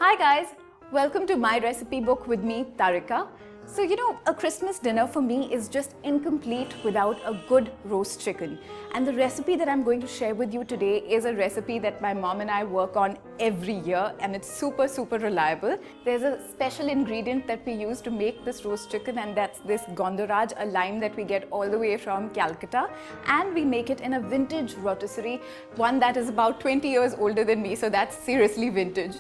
Hi guys, welcome to my recipe book with me, Tarika. So a Christmas dinner for me is just incomplete without a good roast chicken. And the recipe that I'm going to share with you today is a recipe that my mom and I work on every year, and it's super reliable. There's a special ingredient that we use to make this roast chicken, and that's this Gandharaj, a lime that we get all the way from Calcutta, and we make it in a vintage rotisserie, one that is about 20 years older than me, so that's seriously vintage.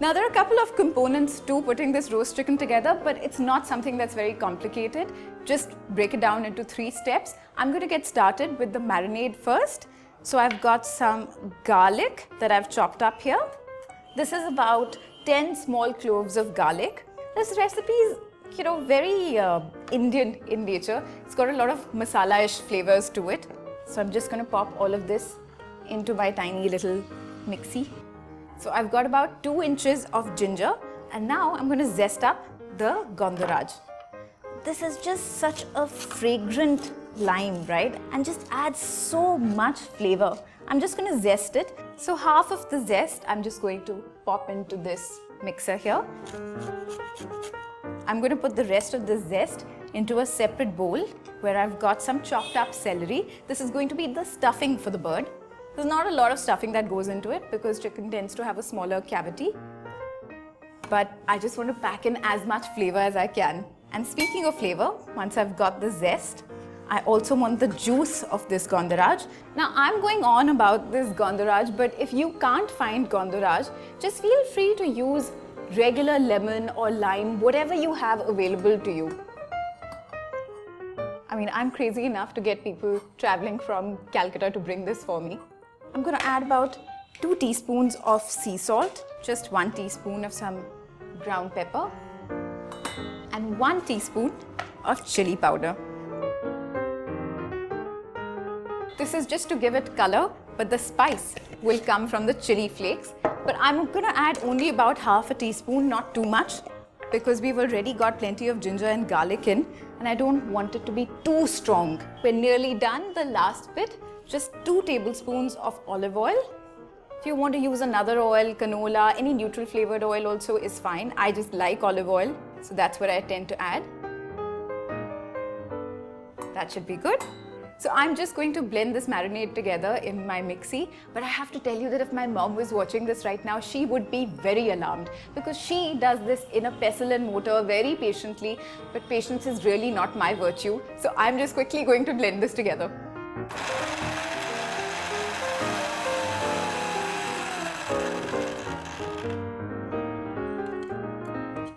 Now there are a couple of components to putting this roast chicken together, but it's not something that's very complicated. Just break it down into 3 steps. I'm going to get started with the marinade first. So I've got some garlic that I've chopped up here. This is about 10 small cloves of garlic. This recipe is, very Indian in nature. It's got a lot of masala-ish flavors to it. So I'm just going to pop all of this into my tiny little mixie. So I've got about 2 inches of ginger, and now I'm going to zest up the Gandharaj. This is just such a fragrant lime, right? And just adds so much flavor. I'm just going to zest it. So half of the zest I'm just going to pop into this mixer here. I'm going to put the rest of the zest into a separate bowl where I've got some chopped up celery. This is going to be the stuffing for the bird. There's not a lot of stuffing that goes into it because chicken tends to have a smaller cavity. But I just want to pack in as much flavor as I can. And speaking of flavor, once I've got the zest, I also want the juice of this Gandharaj. Now I'm going on about this Gandharaj, but if you can't find Gandharaj, just feel free to use regular lemon or lime, whatever you have available to you. I mean, I'm crazy enough to get people traveling from Calcutta to bring this for me. I'm going to add about 2 teaspoons of sea salt, just 1 teaspoon of some ground pepper, and 1 teaspoon of chilli powder. This is just to give it color, but the spice will come from the chilli flakes. But I'm going to add only about half a teaspoon, not too much, because we've already got plenty of ginger and garlic in, and I don't want it to be too strong. We're nearly done. The last bit, just 2 tablespoons of olive oil. If you want to use another oil, canola, any neutral flavored oil also is fine. I just like olive oil, so that's what I tend to add. That should be good. So I'm just going to blend this marinade together in my mixie, but I have to tell you that if my mom was watching this right now, she would be very alarmed because she does this in a pestle and mortar very patiently, but patience is really not my virtue. So I'm just quickly going to blend this together.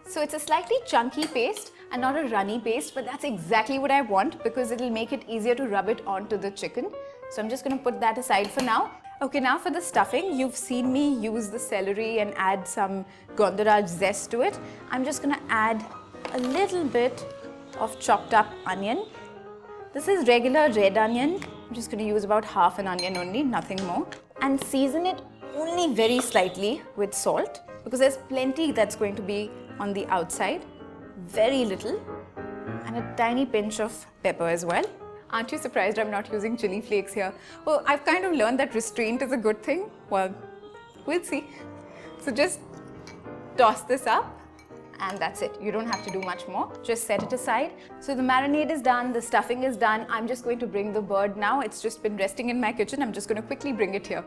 So it's a slightly chunky paste and not a runny paste, but that's exactly what I want because it'll make it easier to rub it onto the chicken. So I'm just going to put that aside for now. Okay, now for the stuffing, you've seen me use the celery and add some Gandharaj zest to it. I'm just going to add a little bit of chopped up onion. This is regular red onion. I'm just going to use about half an onion only, nothing more. And season it only very slightly with salt because there's plenty that's going to be on the outside, very little, and a tiny pinch of pepper as well. Aren't you surprised I'm not using chili flakes here? Well, I've kind of learned that restraint is a good thing. Well, we'll see. So just toss this up and that's it. You don't have to do much more. Just set it aside. So the marinade is done, the stuffing is done. I'm just going to bring the bird now. It's just been resting in my kitchen. I'm just going to quickly bring it here.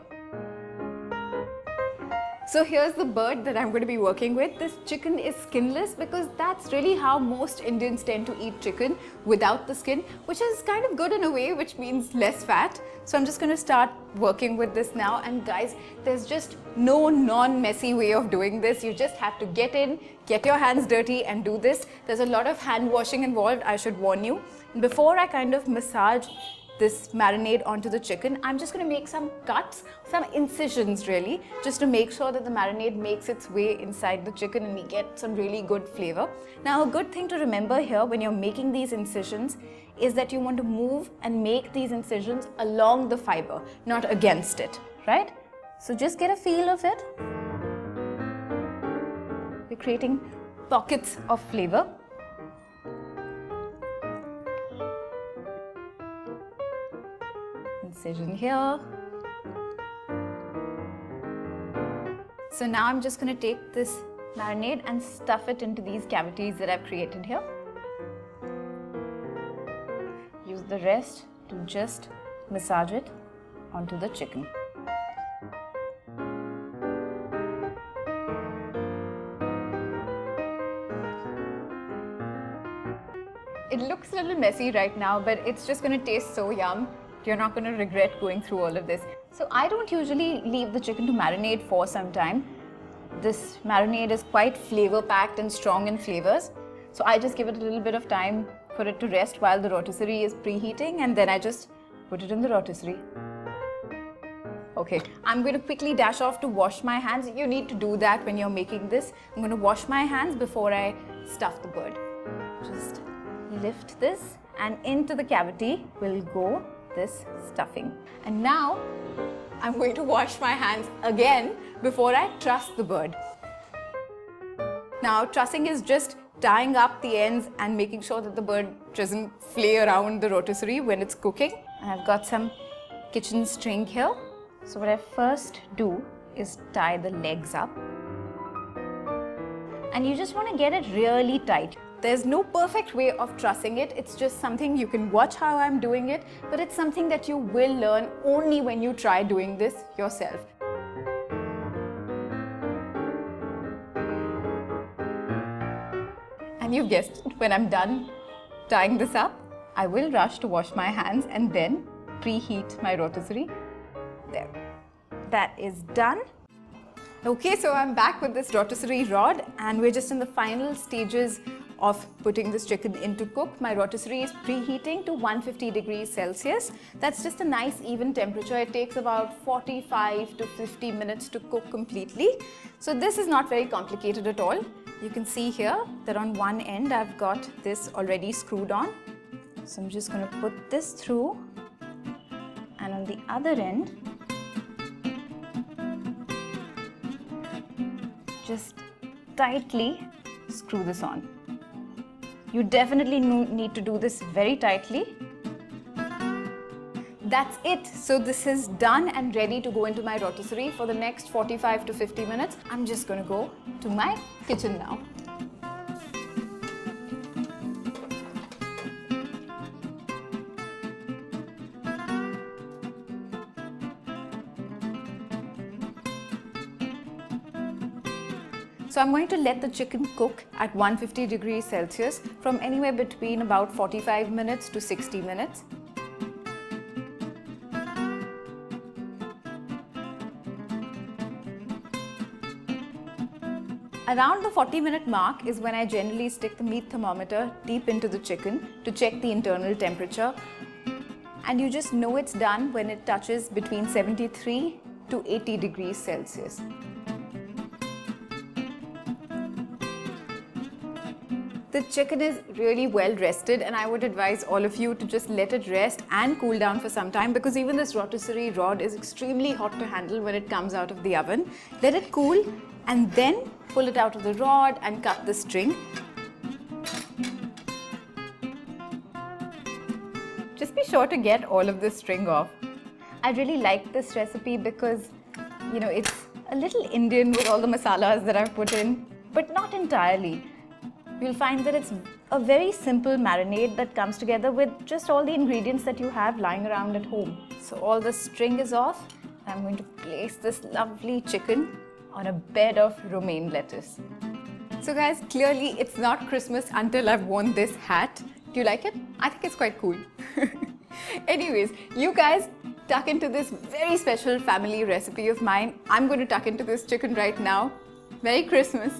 So here's the bird that I'm going to be working with. This chicken is skinless because that's really how most Indians tend to eat chicken, without the skin, which is kind of good in a way, which means less fat. So I'm just going to start working with this now. And guys, there's just no non-messy way of doing this. You just have to get in, get your hands dirty and do this. There's a lot of hand washing involved, I should warn you. Before I kind of massage this marinade onto the chicken, I'm just going to make some cuts, some incisions really, just to make sure that the marinade makes its way inside the chicken and we get some really good flavor. Now a good thing to remember here when you're making these incisions is that you want to move and make these incisions along the fiber, not against it, right? So just get a feel of it. We're creating pockets of flavor. Incision here. So now I'm just going to take this marinade and stuff it into these cavities that I've created here. Use the rest to just massage it onto the chicken. It looks a little messy right now, but it's just going to taste so yum. You're not going to regret going through all of this. So I don't usually leave the chicken to marinate for some time. This marinade is quite flavor packed and strong in flavors. So I just give it a little bit of time for it to rest while the rotisserie is preheating, and then I just put it in the rotisserie. Okay, I'm going to quickly dash off to wash my hands. You need to do that when you're making this. I'm going to wash my hands before I stuff the bird. Just lift this, and into the cavity will go this stuffing. And now I'm going to wash my hands again before I truss the bird. Now trussing is just tying up the ends and making sure that the bird doesn't flay around the rotisserie when it's cooking. And I've got some kitchen string here. So what I first do is tie the legs up. And you just want to get it really tight. There's no perfect way of trussing it. It's just something you can watch how I'm doing it, but it's something that you will learn only when you try doing this yourself. And you've guessed it, when I'm done tying this up, I will rush to wash my hands and then preheat my rotisserie. There. That is done. Okay, so I'm back with this rotisserie rod and we're just in the final stages of putting this chicken in to cook. My rotisserie is preheating to 150 degrees Celsius. That's just a nice even temperature. It takes about 45 to 50 minutes to cook completely. So this is not very complicated at all. You can see here that on one end I've got this already screwed on. So I'm just going to put this through, and on the other end, just tightly screw this on. You definitely need to do this very tightly. That's it. So this is done and ready to go into my rotisserie for the next 45 to 50 minutes. I'm just going to go to my kitchen now. So I'm going to let the chicken cook at 150 degrees Celsius from anywhere between about 45 minutes to 60 minutes. Around the 40-minute mark is when I generally stick the meat thermometer deep into the chicken to check the internal temperature. And you just know it's done when it touches between 73 to 80 degrees Celsius. The chicken is really well rested, and I would advise all of you to just let it rest and cool down for some time, because even this rotisserie rod is extremely hot to handle when it comes out of the oven. Let it cool and then pull it out of the rod and cut the string. Just be sure to get all of this string off. I really like this recipe because, you know, it's a little Indian with all the masalas that I've put in, but not entirely. You'll find that it's a very simple marinade that comes together with just all the ingredients that you have lying around at home. So all the string is off. I'm going to place this lovely chicken on a bed of romaine lettuce. So guys, clearly it's not Christmas until I've worn this hat. Do you like it? I think it's quite cool. Anyways, you guys tuck into this very special family recipe of mine. I'm going to tuck into this chicken right now. Merry Christmas.